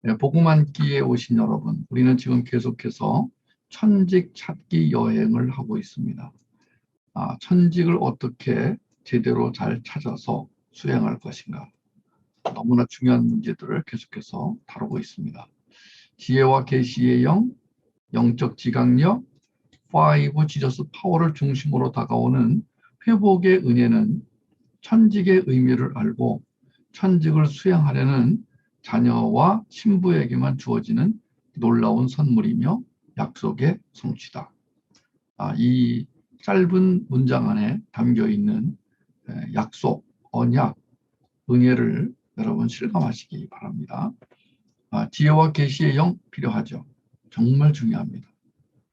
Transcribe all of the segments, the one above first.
네, 복음한끼에 오신 여러분, 우리는 지금 계속해서 천직 찾기 여행을 하고 있습니다. 천직을 어떻게 제대로 잘 찾아서 수행할 것인가? 너무나 중요한 문제들을 계속해서 다루고 있습니다. 지혜와 계시의 영, 영적 지각력, 5 지저스 파워를 중심으로 다가오는 회복의 은혜는 천직의 의미를 알고 천직을 수행하려는 자녀와 신부에게만 주어지는 놀라운 선물이며 약속의 성취다. 이 짧은 문장 안에 담겨 있는 약속, 언약, 은혜를 여러분 실감하시기 바랍니다. 지혜와 계시의 영 필요하죠. 정말 중요합니다.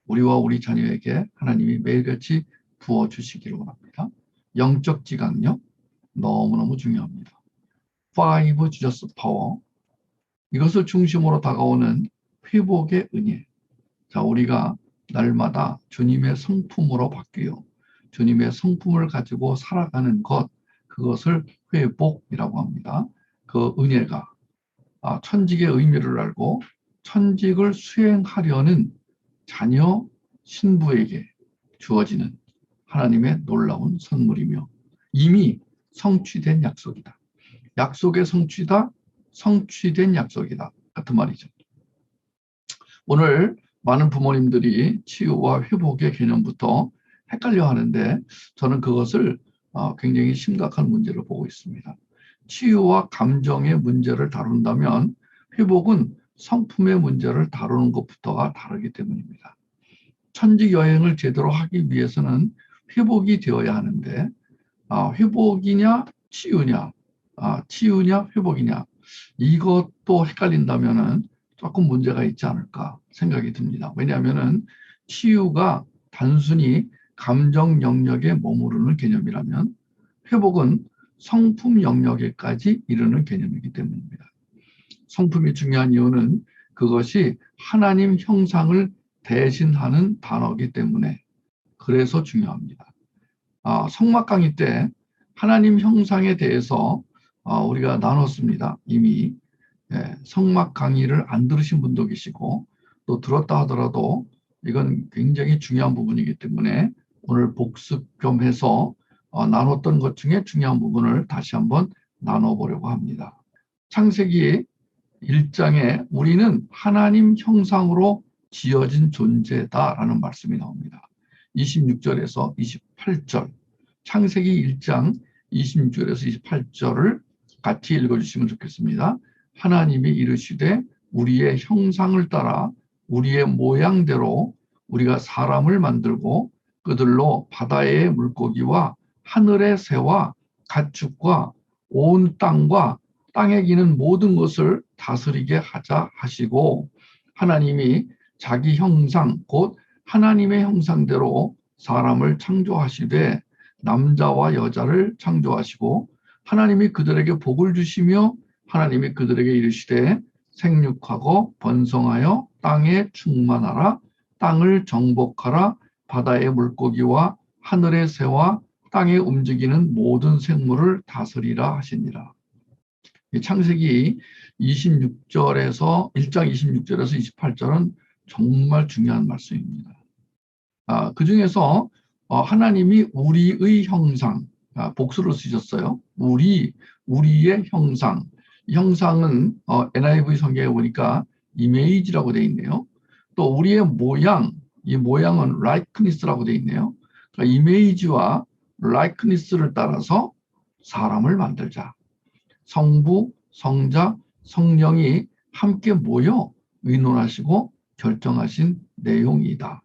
우리와 우리 자녀에게 하나님이 매일같이 부어주시기를 원합니다. 영적 지각력 너무너무 중요합니다. 5 지저스 파워, 이것을 중심으로 다가오는 회복의 은혜. 우리가 날마다 주님의 성품으로 바뀌어 주님의 성품을 가지고 살아가는 것, 그것을 회복이라고 합니다. 그 은혜가 천직의 의미를 알고 천직을 수행하려는 자녀 신부에게 주어지는 하나님의 놀라운 선물이며 이미 성취된 약속이다. 약속의 성취다, 성취된 약속이다. 같은 말이죠. 오늘 많은 부모님들이 치유와 회복의 개념부터 헷갈려 하는데 저는 그것을 굉장히 심각한 문제로 보고 있습니다. 치유와 감정의 문제를 다룬다면 회복은 성품의 문제를 다루는 것부터가 다르기 때문입니다. 천직 여행을 제대로 하기 위해서는 회복이 되어야 하는데 회복이냐 치유냐, 치유냐 회복이냐, 이것도 헷갈린다면은 조금 문제가 있지 않을까 생각이 듭니다. 왜냐하면은 치유가 단순히 감정 영역에 머무르는 개념이라면 회복은 성품 영역에까지 이르는 개념이기 때문입니다. 성품이 중요한 이유는 그것이 하나님 형상을 대신하는 단어이기 때문에 그래서 중요합니다. 성막 강의 때 하나님 형상에 대해서 우리가 나눴습니다. 이미 성막 강의를 안 들으신 분도 계시고 또 들었다 하더라도 이건 굉장히 중요한 부분이기 때문에 오늘 복습 겸 해서 나눴던 것 중에 중요한 부분을 다시 한번 나눠보려고 합니다. 창세기 1장에 우리는 하나님 형상으로 지어진 존재다라는 말씀이 나옵니다. 26절에서 28절, 창세기 1장 26절에서 28절을 같이 읽어주시면 좋겠습니다. 하나님이 이르시되 우리의 형상을 따라 우리의 모양대로 우리가 사람을 만들고 그들로 바다의 물고기와 하늘의 새와 가축과 온 땅과 땅에 기는 모든 것을 다스리게 하자 하시고 하나님이 자기 형상 곧 하나님의 형상대로 사람을 창조하시되 남자와 여자를 창조하시고 하나님이 그들에게 복을 주시며 하나님이 그들에게 이르시되 생육하고 번성하여 땅에 충만하라 땅을 정복하라 바다의 물고기와 하늘의 새와 땅에 움직이는 모든 생물을 다스리라 하시니라. 창세기 26절에서 1장 26절에서 28절은 정말 중요한 말씀입니다. 그 중에서 하나님이 우리의 형상, 복수를 쓰셨어요. 우리의 형상. 형상은 NIV 성경에 보니까 이미지라고 되어 있네요. 또 우리의 모양, 이 모양은 likeness라고 되어 있네요. 그러니까 이미지와 likeness를 따라서 사람을 만들자. 성부, 성자, 성령이 함께 모여 의논하시고 결정하신 내용이다.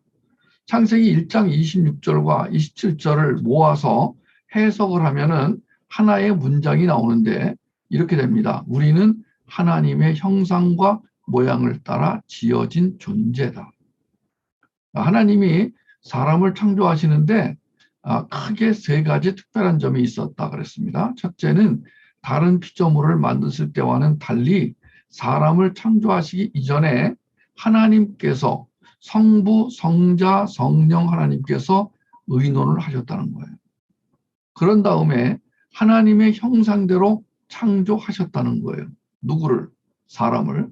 창세기 1장 26절과 27절을 모아서 해석을 하면은 하나의 문장이 나오는데 이렇게 됩니다. 우리는 하나님의 형상과 모양을 따라 지어진 존재다. 하나님이 사람을 창조하시는데 크게 세 가지 특별한 점이 있었다 그랬습니다. 첫째는 다른 피조물을 만드실 때와는 달리 사람을 창조하시기 이전에 하나님께서 성부, 성자, 성령 하나님께서 의논을 하셨다는 거예요. 그런 다음에 하나님의 형상대로 창조하셨다는 거예요. 누구를? 사람을.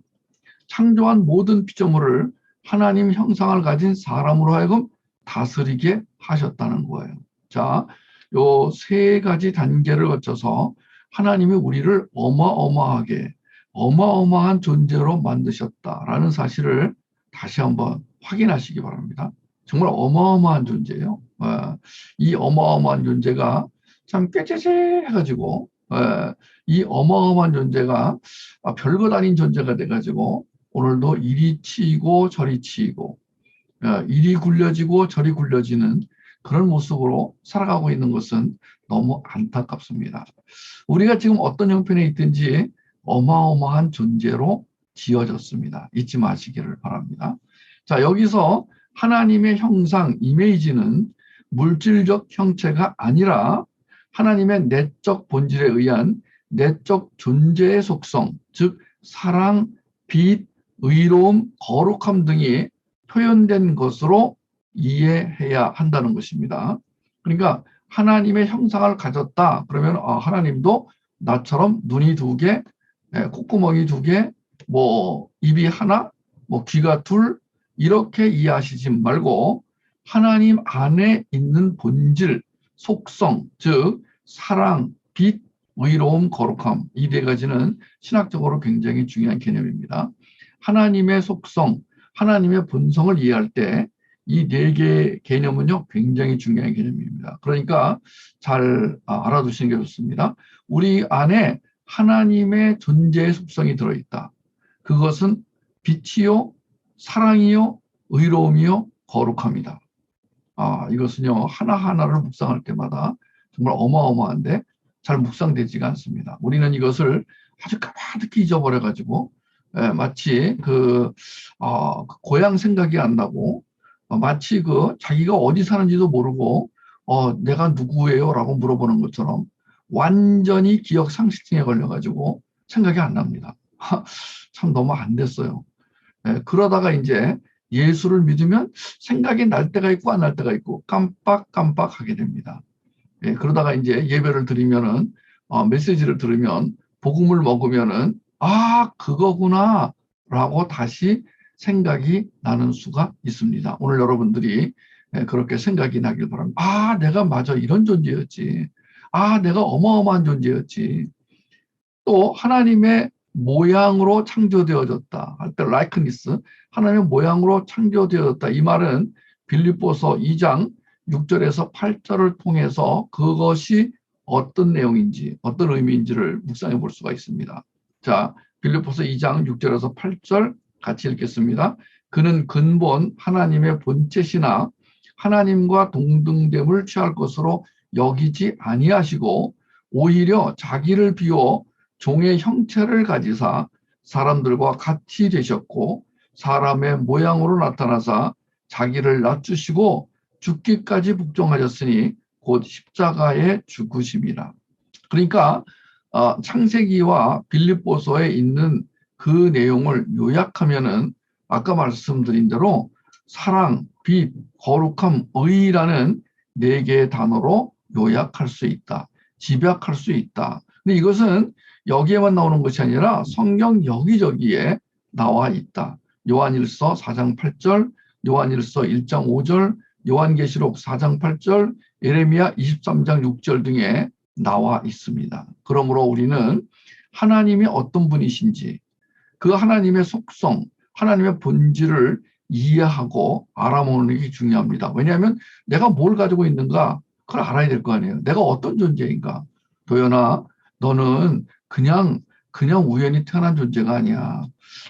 창조한 모든 피조물을 하나님 형상을 가진 사람으로 하여금 다스리게 하셨다는 거예요. 자, 요 세 가지 단계를 거쳐서 하나님이 우리를 어마어마한 존재로 만드셨다라는 사실을 다시 한번 확인하시기 바랍니다. 정말 어마어마한 존재예요. 이 어마어마한 존재가 참 꾀죄죄 해가지고 이 어마어마한 존재가 별것 아닌 존재가 돼가지고 오늘도 이리 치이고 저리 치이고 이리 굴려지고 저리 굴려지는 그런 모습으로 살아가고 있는 것은 너무 안타깝습니다. 우리가 지금 어떤 형편에 있든지 어마어마한 존재로 지어졌습니다. 잊지 마시기를 바랍니다. 자, 여기서 하나님의 형상, 이미지는 물질적 형체가 아니라 하나님의 내적 본질에 의한 내적 존재의 속성, 즉 사랑, 빛, 의로움, 거룩함 등이 표현된 것으로 이해해야 한다는 것입니다. 그러니까 하나님의 형상을 가졌다. 그러면 하나님도 나처럼 눈이 두 개, 콧구멍이 두 개, 뭐 입이 하나, 뭐 귀가 둘 이렇게 이해하시지 말고 하나님 안에 있는 본질, 속성, 즉 사랑, 빛, 의로움, 거룩함 이 네 가지는 신학적으로 굉장히 중요한 개념입니다. 하나님의 속성, 하나님의 본성을 이해할 때 이 네 개의 개념은요 굉장히 중요한 개념입니다. 그러니까 잘 알아두시는 게 좋습니다. 우리 안에 하나님의 존재의 속성이 들어있다. 그것은 빛이요, 사랑이요, 의로움이요, 거룩함이다. 이것은요 하나하나를 묵상할 때마다 정말 어마어마한데 잘 묵상되지가 않습니다. 우리는 이것을 아주 가득히 잊어버려가지고 마치 그 고향 생각이 안 나고 마치 그 자기가 어디 사는지도 모르고 내가 누구예요? 라고 물어보는 것처럼 완전히 기억 상실증에 걸려가지고 생각이 안 납니다. 참 너무 안 됐어요. 그러다가 이제 예수를 믿으면 생각이 날 때가 있고 안 날 때가 있고 깜빡깜빡하게 됩니다. 그러다가 이제 예배를 드리면은 메시지를 들으면 복음을 먹으면은 그거구나 라고 다시 생각이 나는 수가 있습니다. 오늘 여러분들이 그렇게 생각이 나길 바랍니다. 내가 맞아 이런 존재였지. 내가 어마어마한 존재였지. 또 하나님의 모양으로 창조되어졌다 할 때 라이크니스, 하나님의 모양으로 창조되어졌다. 이 말은 빌립보서 2장 6절에서 8절을 통해서 그것이 어떤 내용인지 어떤 의미인지를 묵상해 볼 수가 있습니다. 자, 빌립보서 2장 6절에서 8절 같이 읽겠습니다. 그는 근본 하나님의 본체시나 하나님과 동등됨을 취할 것으로 여기지 아니하시고 오히려 자기를 비워 종의 형체를 가지사 사람들과 같이 되셨고 사람의 모양으로 나타나사 자기를 낮추시고 죽기까지 복종하셨으니 곧 십자가에 죽으심이라. 그러니까 창세기와 빌립보서에 있는 그 내용을 요약하면은 아까 말씀드린 대로 사랑, 빛, 거룩함, 의라는 네 개의 단어로 요약할 수 있다. 집약할 수 있다. 근데 이것은 여기에만 나오는 것이 아니라 성경 여기저기에 나와 있다. 요한일서 4장 8절, 요한일서 1장 5절, 요한계시록 4장 8절, 예레미야 23장 6절 등에 나와 있습니다. 그러므로 우리는 하나님이 어떤 분이신지 그 하나님의 속성, 하나님의 본질을 이해하고 알아보는 게 중요합니다. 왜냐하면 내가 뭘 가지고 있는가 그걸 알아야 될 거 아니에요. 내가 어떤 존재인가. 도연아, 너는 그냥 우연히 태어난 존재가 아니야.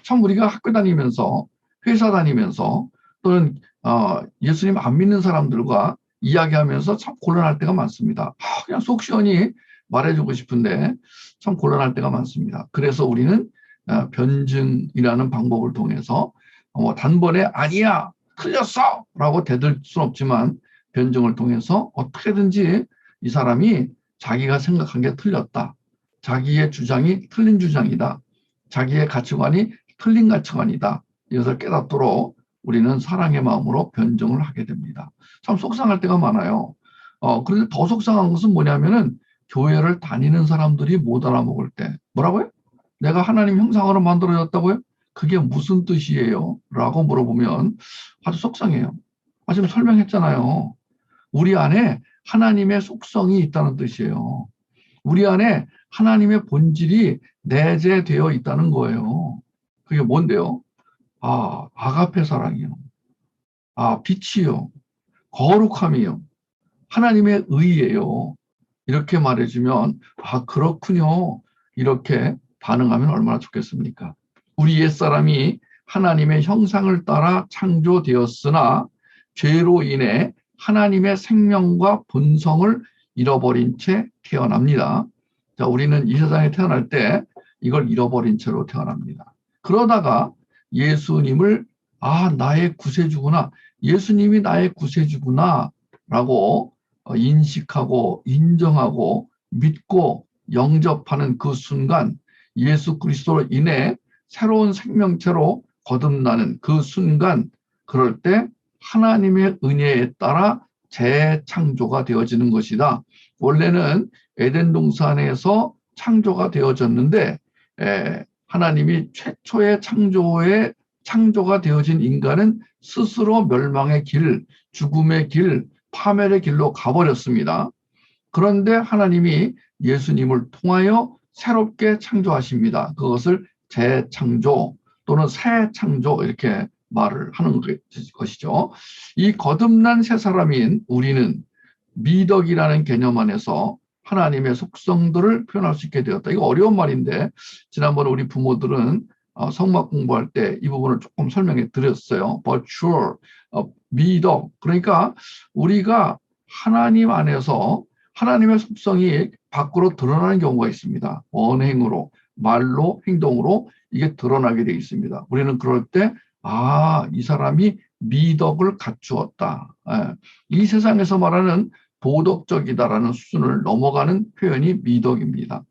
참 우리가 학교 다니면서 회사 다니면서 또는 예수님 안 믿는 사람들과 이야기하면서 참 곤란할 때가 많습니다. 그냥 속 시원히 말해주고 싶은데 참 곤란할 때가 많습니다. 그래서 우리는 변증이라는 방법을 통해서 단번에 아니야 틀렸어 라고 대들 수는 없지만 변증을 통해서 어떻게든지 이 사람이 자기가 생각한 게 틀렸다. 자기의 주장이 틀린 주장이다. 자기의 가치관이 틀린 가치관이다. 이것을 깨닫도록 우리는 사랑의 마음으로 변증을 하게 됩니다. 참 속상할 때가 많아요. 그런데 더 속상한 것은 뭐냐면은 교회를 다니는 사람들이 못 알아먹을 때. 뭐라고요? 내가 하나님 형상으로 만들어졌다고요? 그게 무슨 뜻이에요? 라고 물어보면 아주 속상해요. 지금 설명했잖아요. 우리 안에 하나님의 속성이 있다는 뜻이에요. 우리 안에 하나님의 본질이 내재되어 있다는 거예요. 그게 뭔데요? 아가페 사랑이요. 빛이요. 거룩함이요. 하나님의 의예요. 이렇게 말해주면 그렇군요. 이렇게 반응하면 얼마나 좋겠습니까? 우리 옛사람이 하나님의 형상을 따라 창조되었으나 죄로 인해 하나님의 생명과 본성을 잃어버린 채 태어납니다. 자, 우리는 이 세상에 태어날 때 이걸 잃어버린 채로 태어납니다. 그러다가 예수님을 나의 구세주구나. 예수님이 나의 구세주구나 라고 인식하고 인정하고 믿고 영접하는 그 순간 예수 그리스도로 인해 새로운 생명체로 거듭나는 그 순간 그럴 때 하나님의 은혜에 따라 재창조가 되어지는 것이다. 원래는 에덴 동산에서 창조가 되어졌는데 하나님이 최초의 창조가 되어진 인간은 스스로 멸망의 길, 죽음의 길, 파멸의 길로 가버렸습니다. 그런데 하나님이 예수님을 통하여 새롭게 창조하십니다. 그것을 재창조 또는 새 창조 이렇게 말을 하는 것이죠. 이 거듭난 새 사람인 우리는 미덕이라는 개념 안에서 하나님의 속성들을 표현할 수 있게 되었다. 이거 어려운 말인데 지난번에 우리 부모들은 성막 공부할 때 이 부분을 조금 설명해 드렸어요. virtue, 미덕. 그러니까 우리가 하나님 안에서 하나님의 속성이 밖으로 드러나는 경우가 있습니다. 언행으로, 말로, 행동으로 이게 드러나게 되어 있습니다. 우리는 그럴 때 이 사람이 미덕을 갖추었다. 이 세상에서 말하는 도덕적이다라는 수준을 넘어가는 표현이 미덕입니다.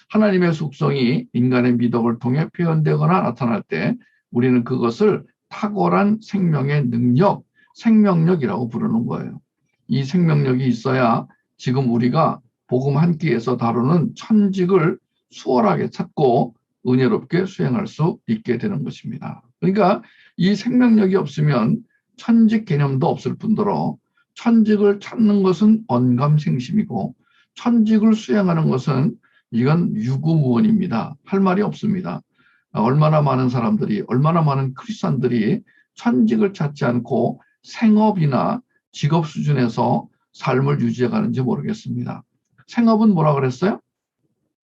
하나님의 속성이 인간의 미덕을 통해 표현되거나 나타날 때 우리는 그것을 탁월한 생명의 능력, 생명력이라고 부르는 거예요. 이 생명력이 있어야 지금 우리가 복음 한 끼에서 다루는 천직을 수월하게 찾고 은혜롭게 수행할 수 있게 되는 것입니다. 그러니까 이 생명력이 없으면 천직 개념도 없을 뿐더러 천직을 찾는 것은 언감생심이고 천직을 수행하는 것은 이건 유구무원입니다. 할 말이 없습니다. 얼마나 많은 사람들이, 얼마나 많은 크리스찬들이 천직을 찾지 않고 생업이나 직업 수준에서 삶을 유지해 가는지 모르겠습니다. 생업은 뭐라 그랬어요?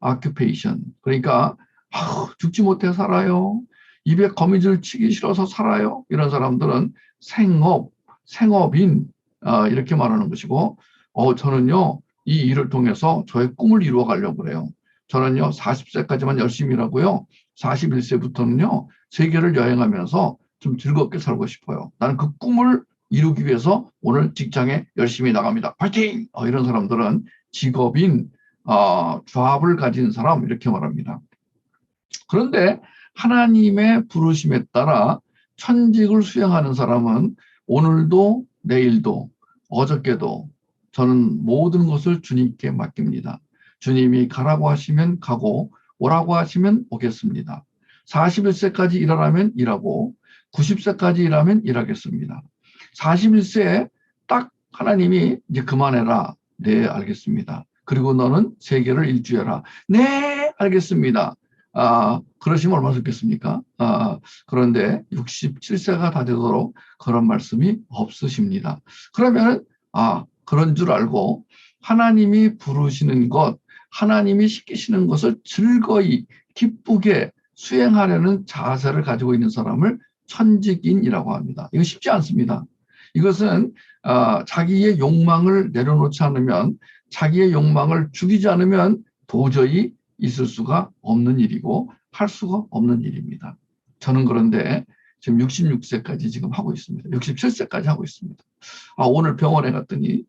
occupation. 그러니까 죽지 못해 살아요. 입에 거미줄 치기 싫어서 살아요. 이런 사람들은 생업인 이렇게 말하는 것이고 저는요 이 일을 통해서 저의 꿈을 이루어 가려고 그래요. 저는요 40세까지만 열심히 일하고요 41세부터는요 세계를 여행하면서 좀 즐겁게 살고 싶어요. 나는 그 꿈을 이루기 위해서 오늘 직장에 열심히 나갑니다. 파이팅! 이런 사람들은 직업인 조합을 가진 사람 이렇게 말합니다. 그런데 하나님의 부르심에 따라 천직을 수행하는 사람은 오늘도 내일도 어저께도 저는 모든 것을 주님께 맡깁니다. 주님이 가라고 하시면 가고 오라고 하시면 오겠습니다. 41세까지 일하라면 일하고 90세까지 일하면 일하겠습니다. 41세에 딱 하나님이 이제 그만해라. 네, 알겠습니다. 그리고 너는 세계를 일주해라. 네, 알겠습니다. 그러시면 얼마나 좋겠습니까? 그런데 67세가 다 되도록 그런 말씀이 없으십니다. 그러면, 그런 줄 알고 하나님이 부르시는 것, 하나님이 시키시는 것을 즐거이, 기쁘게 수행하려는 자세를 가지고 있는 사람을 천직인이라고 합니다. 이거 쉽지 않습니다. 이것은 자기의 욕망을 내려놓지 않으면, 자기의 욕망을 죽이지 않으면 도저히 있을 수가 없는 일이고 할 수가 없는 일입니다. 저는 그런데 지금 66세까지 지금 하고 있습니다. 67세까지 하고 있습니다. 오늘 병원에 갔더니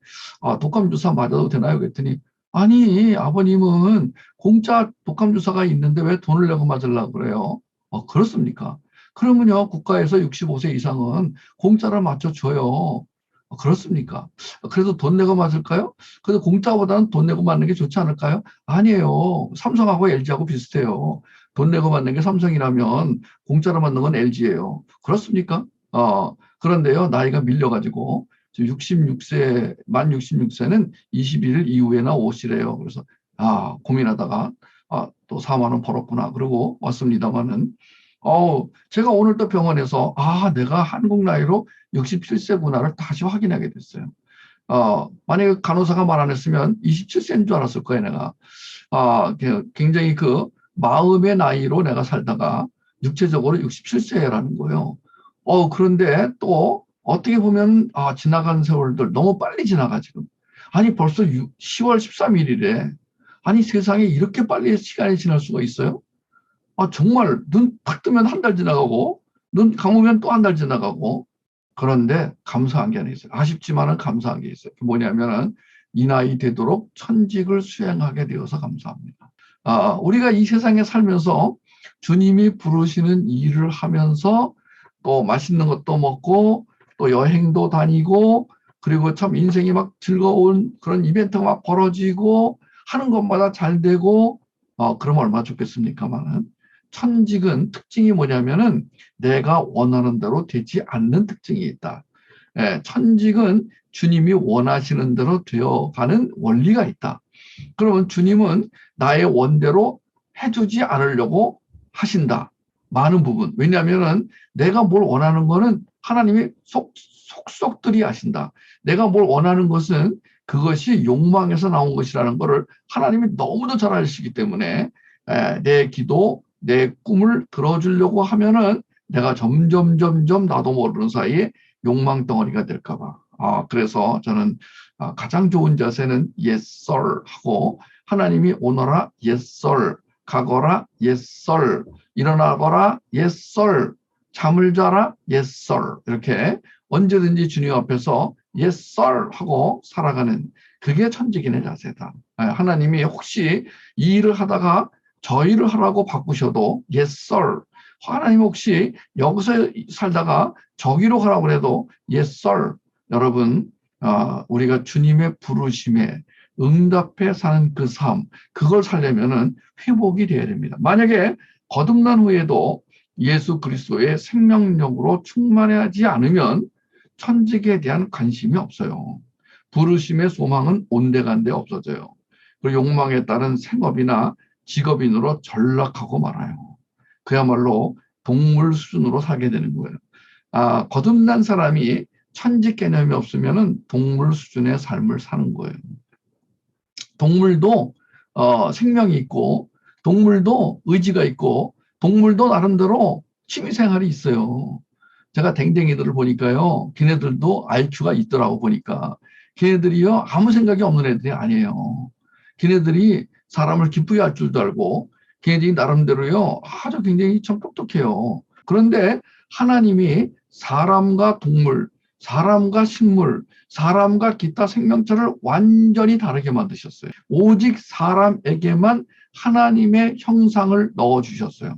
독감 주사 맞아도 되나요? 그랬더니 아니 아버님은 공짜 독감 주사가 있는데 왜 돈을 내고 맞으려고 그래요? 그렇습니까? 그러면요 국가에서 65세 이상은 공짜로 맞춰줘요. 그렇습니까? 그래도 돈 내고 맞을까요? 그래도 공짜보다는 돈 내고 맞는 게 좋지 않을까요? 아니에요. 삼성하고 LG하고 비슷해요. 돈 내고 받는 게 삼성이라면 공짜로 받는 건 LG예요. 그렇습니까? 그런데요, 나이가 밀려가지고 지금 66세, 만 66세는 21일 이후에나 오시래요. 그래서 고민하다가 또 4만 원 벌었구나. 그러고 왔습니다만은 제가 오늘 또 병원에서 내가 한국 나이로 67세구나를 다시 확인하게 됐어요. 만약에 간호사가 말 안 했으면 27세인 줄 알았을 거예요, 내가. 굉장히 그 마음의 나이로 내가 살다가 육체적으로 67세라는 거예요. 그런데 또 어떻게 보면 지나간 세월들 너무 빨리 지나가 지금. 아니 벌써 10월 13일이래. 아니 세상에 이렇게 빨리 시간이 지날 수가 있어요? 정말 눈 탁 뜨면 한 달 지나가고 눈 감으면 또 한 달 지나가고. 그런데 감사한 게 하나 있어요. 아쉽지만은 감사한 게 있어요. 뭐냐면은 이 나이 되도록 천직을 수행하게 되어서 감사합니다. 우리가 이 세상에 살면서 주님이 부르시는 일을 하면서 또 맛있는 것도 먹고 또 여행도 다니고 그리고 참 인생이 막 즐거운 그런 이벤트가 막 벌어지고 하는 것마다 잘 되고 그러면 얼마나 좋겠습니까만은 천직은 특징이 뭐냐면은 내가 원하는 대로 되지 않는 특징이 있다. 천직은 주님이 원하시는 대로 되어가는 원리가 있다. 그러면 주님은 나의 원대로 해주지 않으려고 하신다. 많은 부분. 왜냐하면은 내가 뭘 원하는 거는 하나님이 속속들이 아신다. 내가 뭘 원하는 것은 그것이 욕망에서 나온 것이라는 것을 하나님이 너무도 잘 아시기 때문에 내 기도, 내 꿈을 들어주려고 하면은 내가 점점 나도 모르는 사이에 욕망 덩어리가 될까 봐. 그래서 저는 가장 좋은 자세는 yes sir 하고 하나님이 오너라 yes sir, 가거라 yes sir, 일어나거라 yes sir, 잠을 자라 yes sir 이렇게 언제든지 주님 앞에서 yes sir 하고 살아가는 그게 천직인의 자세다. 하나님이 혹시 이 일을 하다가 저 일을 하라고 바꾸셔도 yes sir. 하나님 혹시 여기서 살다가 저기로 가라고 해도 yes sir. 여러분 우리가 주님의 부르심에 응답해 사는 그 삶, 그걸 살려면은 회복이 돼야 됩니다. 만약에 거듭난 후에도 예수 그리스도의 생명력으로 충만하지 않으면 천직에 대한 관심이 없어요. 부르심의 소망은 온데간데 없어져요. 그리고 욕망에 따른 생업이나 직업인으로 전락하고 말아요. 그야말로 동물 수준으로 살게 되는 거예요. 거듭난 사람이 천직 개념이 없으면 동물 수준의 삶을 사는 거예요. 동물도 생명이 있고 동물도 의지가 있고 동물도 나름대로 취미생활이 있어요. 제가 댕댕이들을 보니까요. 걔네들도 IQ가 있더라고 보니까. 걔네들이요. 아무 생각이 없는 애들이 아니에요. 걔네들이 사람을 기쁘게 할 줄도 알고 걔네들이 나름대로요. 아주 굉장히 참 똑똑해요. 그런데 하나님이 사람과 동물, 사람과 식물, 사람과 기타 생명체를 완전히 다르게 만드셨어요. 오직 사람에게만 하나님의 형상을 넣어주셨어요.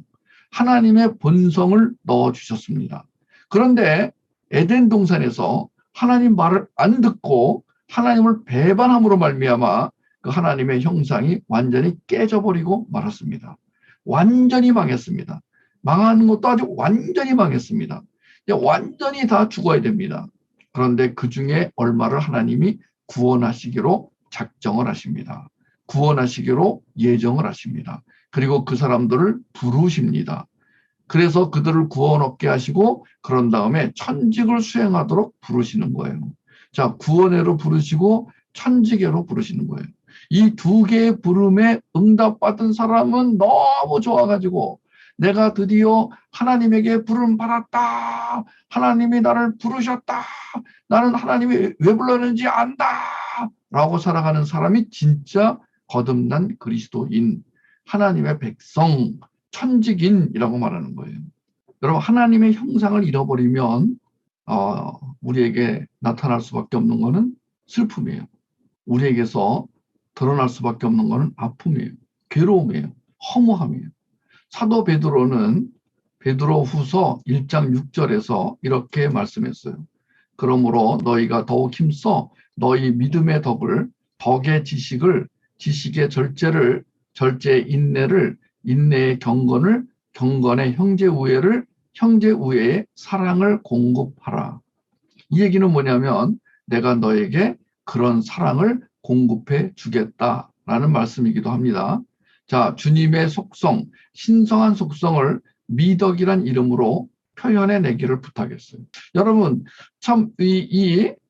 하나님의 본성을 넣어주셨습니다. 그런데 에덴 동산에서 하나님 말을 안 듣고 하나님을 배반함으로 말미암아 그 하나님의 형상이 완전히 깨져버리고 말았습니다. 완전히 망했습니다. 망하는 것도 아주 완전히 망했습니다. 완전히 다 죽어야 됩니다. 그런데 그 중에 얼마를 하나님이 구원하시기로 작정을 하십니다. 구원하시기로 예정을 하십니다. 그리고 그 사람들을 부르십니다. 그래서 그들을 구원 얻게 하시고 그런 다음에 천직을 수행하도록 부르시는 거예요. 자, 구원회로 부르시고 천직회로 부르시는 거예요. 이 두 개의 부름에 응답받은 사람은 너무 좋아가지고 내가 드디어 하나님에게 부름 받았다. 하나님이 나를 부르셨다. 나는 하나님이 왜 불렀는지 안다. 라고 살아가는 사람이 진짜 거듭난 그리스도인, 하나님의 백성, 천직인이라고 말하는 거예요. 여러분 하나님의 형상을 잃어버리면 우리에게 나타날 수밖에 없는 것은 슬픔이에요. 우리에게서 드러날 수밖에 없는 것은 아픔이에요. 괴로움이에요. 허무함이에요. 사도 베드로는 베드로후서 1장 6절에서 이렇게 말씀했어요. 그러므로 너희가 더욱 힘써 너희 믿음의 덕을, 덕의 지식을, 지식의 절제를, 절제의 인내를, 인내의 경건을, 경건의 형제 우애를, 형제 우애의 사랑을 공급하라. 이 얘기는 뭐냐면 내가 너에게 그런 사랑을 공급해 주겠다라는 말씀이기도 합니다. 자, 주님의 속성, 신성한 속성을 미덕이란 이름으로 표현해 내기를 부탁했어요. 여러분, 참,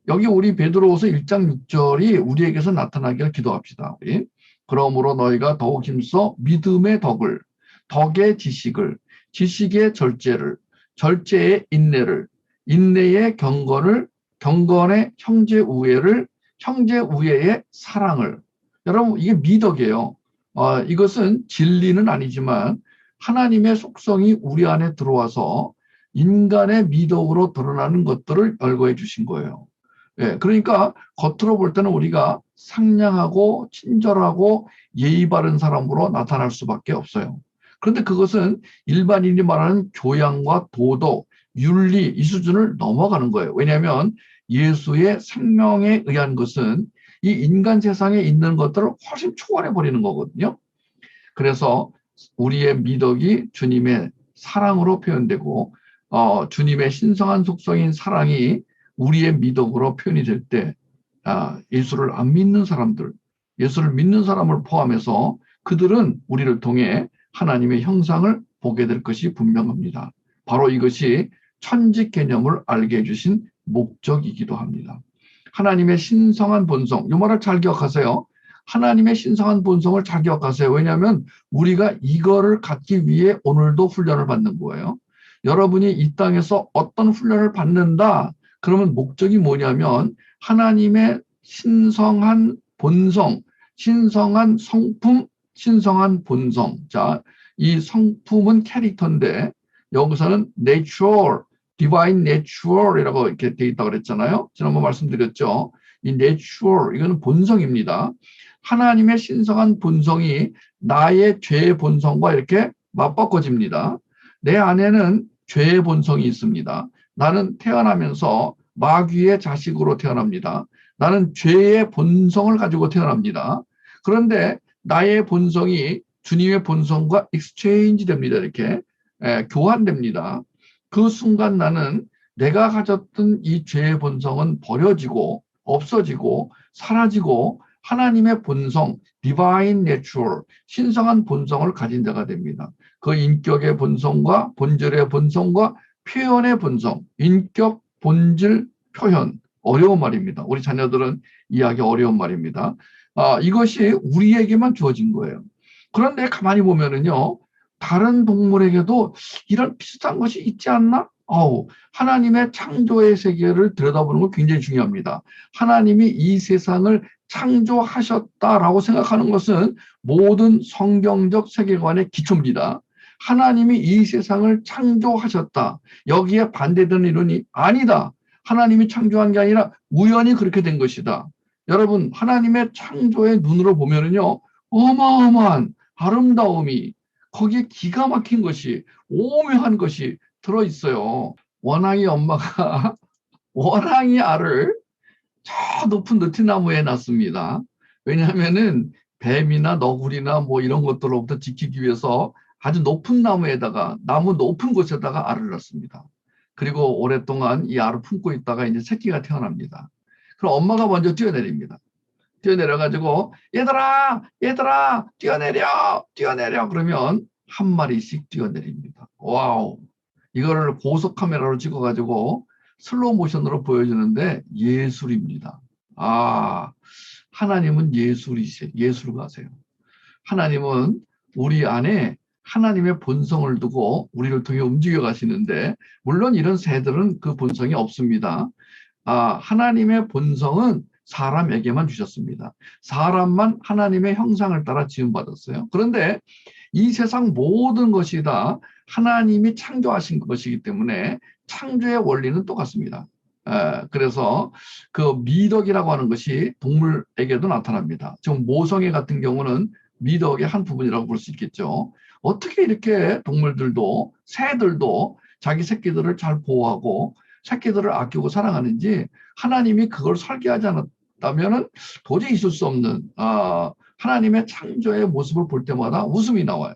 여기 우리 베드로후서 1장 6절이 우리에게서 나타나기를 기도합시다. 우리. 그러므로 너희가 더욱 힘써 믿음의 덕을, 덕의 지식을, 지식의 절제를, 절제의 인내를, 인내의 경건을, 경건의 형제 우애를, 형제 우애의 사랑을. 여러분, 이게 미덕이에요. 이것은 진리는 아니지만 하나님의 속성이 우리 안에 들어와서 인간의 미덕으로 드러나는 것들을 열거해 주신 거예요. 예, 그러니까 겉으로 볼 때는 우리가 상냥하고 친절하고 예의 바른 사람으로 나타날 수밖에 없어요. 그런데 그것은 일반인이 말하는 교양과 도덕, 윤리 이 수준을 넘어가는 거예요. 왜냐하면 예수의 생명에 의한 것은 이 인간 세상에 있는 것들을 훨씬 초월해 버리는 거거든요. 그래서 우리의 미덕이 주님의 사랑으로 표현되고 주님의 신성한 속성인 사랑이 우리의 미덕으로 표현이 될 때 예수를 안 믿는 사람들, 예수를 믿는 사람을 포함해서 그들은 우리를 통해 하나님의 형상을 보게 될 것이 분명합니다. 바로 이것이 천직 개념을 알게 해주신 목적이기도 합니다. 하나님의 신성한 본성, 이 말을 잘 기억하세요. 하나님의 신성한 본성을 잘 기억하세요. 왜냐하면 우리가 이거를 갖기 위해 오늘도 훈련을 받는 거예요. 여러분이 이 땅에서 어떤 훈련을 받는다, 그러면 목적이 뭐냐면 하나님의 신성한 본성, 신성한 성품, 신성한 본성. 자, 이 성품은 캐릭터인데 여기서는 natural, divine natural이라고 이렇게 되어 있다고 그랬잖아요. 지난번 말씀드렸죠. 이 natural, 이거는 본성입니다. 하나님의 신성한 본성이 나의 죄의 본성과 이렇게 맞바꿔집니다. 내 안에는 죄의 본성이 있습니다. 나는 태어나면서 마귀의 자식으로 태어납니다. 나는 죄의 본성을 가지고 태어납니다. 그런데 나의 본성이 주님의 본성과 익스체인지 됩니다. 이렇게 교환됩니다. 그 순간 나는 내가 가졌던 이 죄의 본성은 버려지고 없어지고 사라지고 하나님의 본성, divine nature, 신성한 본성을 가진 자가 됩니다. 그 인격의 본성과 본질의 본성과 표현의 본성, 인격, 본질, 표현, 어려운 말입니다. 우리 자녀들은 이해하기 어려운 말입니다. 이것이 우리에게만 주어진 거예요. 그런데 가만히 보면은요, 다른 동물에게도 이런 비슷한 것이 있지 않나? 하나님의 창조의 세계를 들여다보는 건 굉장히 중요합니다. 하나님이 이 세상을 창조하셨다라고 생각하는 것은 모든 성경적 세계관의 기초입니다. 하나님이 이 세상을 창조하셨다. 여기에 반대되는 이론이 아니다. 하나님이 창조한 게 아니라 우연히 그렇게 된 것이다. 여러분, 하나님의 창조의 눈으로 보면은요, 어마어마한 아름다움이 거기에 기가 막힌 것이 오묘한 것이 들어있어요. 원앙이 엄마가 원앙이 알을 저 높은 느티나무에 놨습니다. 왜냐하면은 뱀이나 너구리나 뭐 이런 것들로부터 지키기 위해서 아주 높은 나무에다가 나무 높은 곳에다가 알을 낳습니다. 그리고 오랫동안 이 알을 품고 있다가 이제 새끼가 태어납니다. 그럼 엄마가 먼저 뛰어내립니다. 뛰어내려가지고 얘들아 얘들아 뛰어내려 뛰어내려 그러면 한 마리씩 뛰어내립니다. 와우. 이거를 고속 카메라로 찍어가지고 슬로우 모션으로 보여주는데 예술입니다. 하나님은 예술가세요. 하나님은 우리 안에 하나님의 본성을 두고 우리를 통해 움직여 가시는데, 물론 이런 새들은 그 본성이 없습니다. 하나님의 본성은 사람에게만 주셨습니다. 사람만 하나님의 형상을 따라 지음받았어요. 그런데 이 세상 모든 것이 다 하나님이 창조하신 것이기 때문에 창조의 원리는 똑같습니다. 그래서 그 미덕이라고 하는 것이 동물에게도 나타납니다. 지금 모성애 같은 경우는 미덕의 한 부분이라고 볼 수 있겠죠. 어떻게 이렇게 동물들도 새들도 자기 새끼들을 잘 보호하고 새끼들을 아끼고 사랑하는지 하나님이 그걸 설계하지 않았다면 도저히 있을 수 없는 하나님의 창조의 모습을 볼 때마다 웃음이 나와요.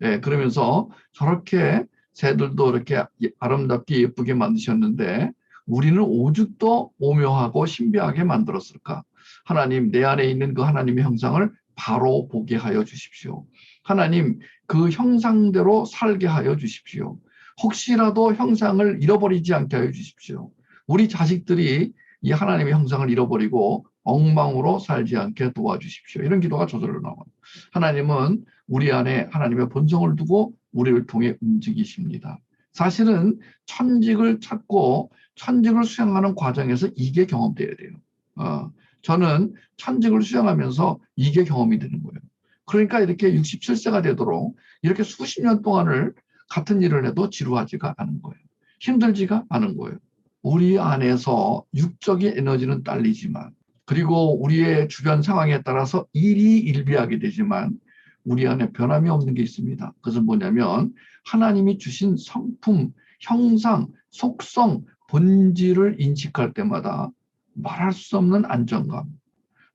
예, 그러면서 저렇게 새들도 이렇게 아름답게 예쁘게 만드셨는데 우리는 오죽도 오묘하고 신비하게 만들었을까? 하나님, 내 안에 있는 그 하나님의 형상을 바로 보게 하여 주십시오. 하나님, 그 형상대로 살게 하여 주십시오. 혹시라도 형상을 잃어버리지 않게 하여 주십시오. 우리 자식들이 이 하나님의 형상을 잃어버리고 엉망으로 살지 않게 도와주십시오. 이런 기도가 저절로 나와요. 하나님은 우리 안에 하나님의 본성을 두고 우리를 통해 움직이십니다. 사실은 천직을 찾고 천직을 수행하는 과정에서 이게 경험돼야 돼요. 저는 천직을 수행하면서 이게 경험이 되는 거예요. 그러니까 이렇게 67세가 되도록 이렇게 수십 년 동안을 같은 일을 해도 지루하지가 않은 거예요. 힘들지가 않은 거예요. 우리 안에서 육적인 에너지는 딸리지만, 그리고 우리의 주변 상황에 따라서 일이 일비하게 되지만 우리 안에 변함이 없는 게 있습니다. 그것은 뭐냐면 하나님이 주신 성품, 형상, 속성, 본질을 인식할 때마다 말할 수 없는 안정감,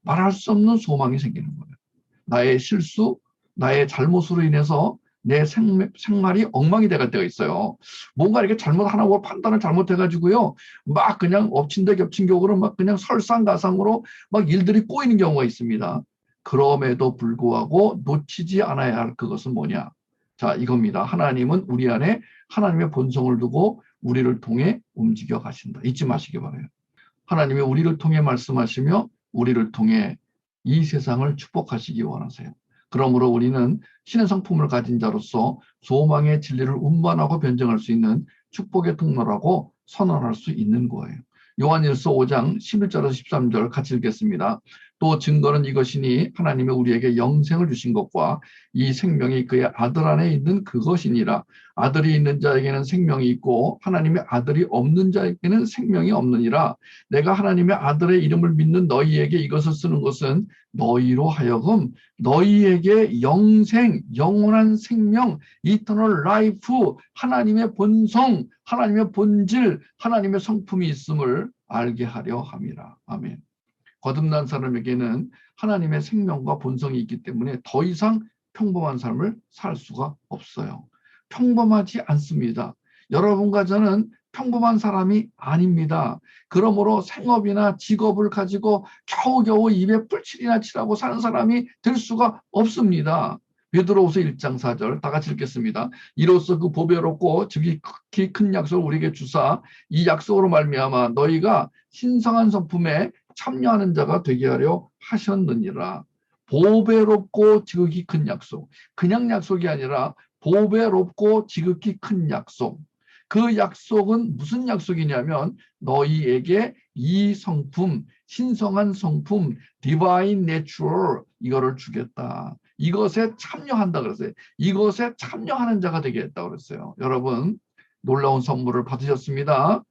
말할 수 없는 소망이 생기는 거예요. 나의 실수, 나의 잘못으로 인해서 내 생활이 엉망이 돼갈 때가 있어요. 뭔가 이렇게 잘못하고 판단을 잘못해가지고요. 막 그냥 엎친 데 겹친 격으로 막 그냥 설상가상으로 막 일들이 꼬이는 경우가 있습니다. 그럼에도 불구하고 놓치지 않아야 할 그것은 뭐냐? 자, 이겁니다. 하나님은 우리 안에 하나님의 본성을 두고 우리를 통해 움직여 가신다. 잊지 마시기 바라요. 하나님이 우리를 통해 말씀하시며 우리를 통해 이 세상을 축복하시기 원하세요. 그러므로 우리는 신의 성품을 가진 자로서 소망의 진리를 운반하고 변증할 수 있는 축복의 통로라고 선언할 수 있는 거예요. 요한일서 5장 11절에서 13절 같이 읽겠습니다. 또 증거는 이것이니 하나님이 우리에게 영생을 주신 것과 이 생명이 그의 아들 안에 있는 그것이니라. 아들이 있는 자에게는 생명이 있고 하나님의 아들이 없는 자에게는 생명이 없느니라. 내가 하나님의 아들의 이름을 믿는 너희에게 이것을 쓰는 것은 너희로 하여금 너희에게 영생, 영원한 생명, 이터널 라이프, 하나님의 본성, 하나님의 본질, 하나님의 성품이 있음을 알게 하려 함이라. 아멘. 거듭난 사람에게는 하나님의 생명과 본성이 있기 때문에 더 이상 평범한 삶을 살 수가 없어요. 평범하지 않습니다. 여러분과 저는 평범한 사람이 아닙니다. 그러므로 생업이나 직업을 가지고 겨우겨우 입에 뿔칠이나 칠하고 사는 사람이 될 수가 없습니다. 베드로후서 1장 4절 다 같이 읽겠습니다. 이로써 그 보배롭고 지극히 큰 약속을 우리에게 주사 이 약속으로 말미암아 너희가 신성한 성품에 참여하는 자가 되게 하려 하셨느니라. 보배롭고 지극히 큰 약속. 그냥 약속이 아니라 보배롭고 지극히 큰 약속. 그 약속은 무슨 약속이냐면 너희에게 이 성품, 신성한 성품, 디바인 내추럴 이거를 주겠다. 이것에 참여한다 그랬어요. 이것에 참여하는 자가 되겠다 그랬어요. 여러분 놀라운 선물을 받으셨습니다.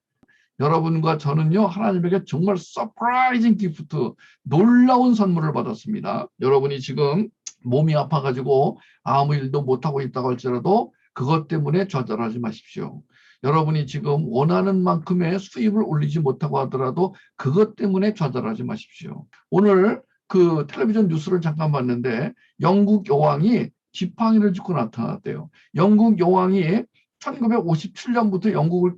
여러분과 저는요 하나님에게 정말 서프라이징 기프트, 놀라운 선물을 받았습니다. 여러분이 지금 몸이 아파가지고 아무 일도 못하고 있다고 할지라도 그것 때문에 좌절하지 마십시오. 여러분이 지금 원하는 만큼의 수입을 올리지 못하고 하더라도 그것 때문에 좌절하지 마십시오. 오늘 그 텔레비전 뉴스를 잠깐 봤는데 영국 여왕이 지팡이를 짚고 나타났대요. 영국 여왕이 1957년부터 영국을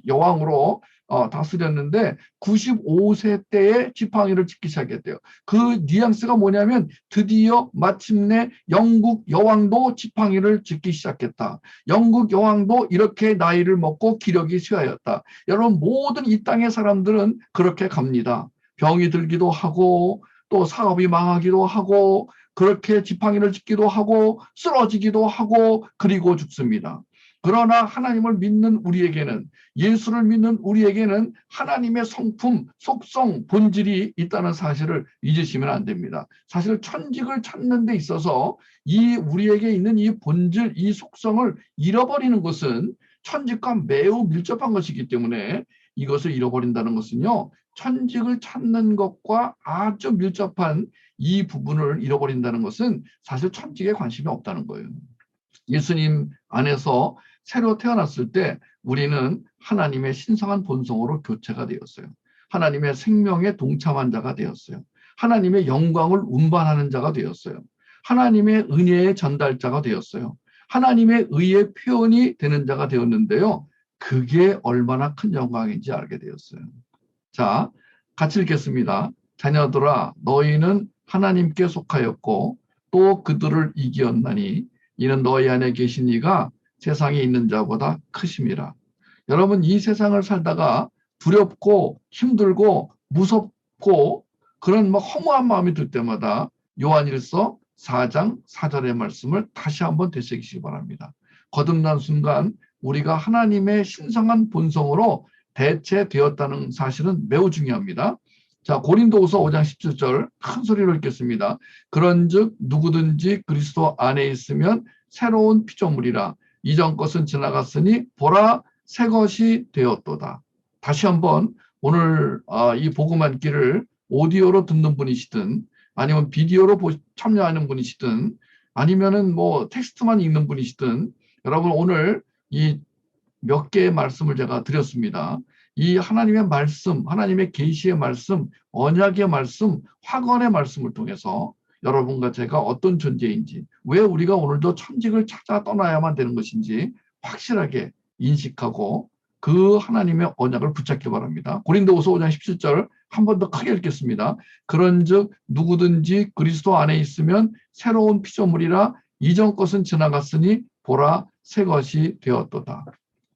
여왕으로 다스렸는데 95세 때에 지팡이를 짚기 시작했대요. 그 뉘앙스가 뭐냐면 드디어 마침내 영국 여왕도 지팡이를 짚기 시작했다. 영국 여왕도 이렇게 나이를 먹고 기력이 쇠하였다. 여러분 모든 이 땅의 사람들은 그렇게 갑니다. 병이 들기도 하고 또 사업이 망하기도 하고 그렇게 지팡이를 짚기도 하고 쓰러지기도 하고 그리고 죽습니다. 그러나 하나님을 믿는 우리에게는, 예수를 믿는 우리에게는 하나님의 성품, 속성, 본질이 있다는 사실을 잊으시면 안 됩니다. 사실 천직을 찾는 데 있어서 이 우리에게 있는 이 본질, 이 속성을 잃어버리는 것은 천직과 매우 밀접한 것이기 때문에 이것을 잃어버린다는 것은요, 천직을 찾는 것과 아주 밀접한 이 부분을 잃어버린다는 것은 사실 천직에 관심이 없다는 거예요. 예수님 안에서 새로 태어났을 때 우리는 하나님의 신성한 본성으로 교체가 되었어요. 하나님의 생명에 동참한 자가 되었어요. 하나님의 영광을 운반하는 자가 되었어요. 하나님의 은혜의 전달자가 되었어요. 하나님의 의의 표현이 되는 자가 되었는데요. 그게 얼마나 큰 영광인지 알게 되었어요. 자, 같이 읽겠습니다. 자녀들아, 너희는 하나님께 속하였고 또 그들을 이기었나니 이는 너희 안에 계신 이가 세상에 있는 자보다 크심이라. 여러분, 이 세상을 살다가 두렵고 힘들고 무섭고 그런 막 허무한 마음이 들 때마다 요한일서 4장 4절의 말씀을 다시 한번 되새기시기 바랍니다. 거듭난 순간 우리가 하나님의 신성한 본성으로 대체되었다는 사실은 매우 중요합니다. 자, 고린도후서 5장 17절 큰 소리로 읽겠습니다. 그런즉 누구든지 그리스도 안에 있으면 새로운 피조물이라 이전 것은 지나갔으니 보라 새 것이 되었도다. 다시 한번 오늘 이 복음 읽기를 오디오로 듣는 분이시든 아니면 비디오로 참여하는 분이시든 아니면은 뭐 텍스트만 읽는 분이시든 여러분 오늘 이 몇 개의 말씀을 제가 드렸습니다. 이 하나님의 말씀, 하나님의 계시의 말씀, 언약의 말씀, 확언의 말씀을 통해서 여러분과 제가 어떤 존재인지, 왜 우리가 오늘도 천직을 찾아 떠나야만 되는 것인지 확실하게 인식하고 그 하나님의 언약을 붙잡기 바랍니다. 고린도후서 5장 17절 한 번 더 크게 읽겠습니다. 그런즉 누구든지 그리스도 안에 있으면 새로운 피조물이라 이전 것은 지나갔으니 보라 새 것이 되었도다.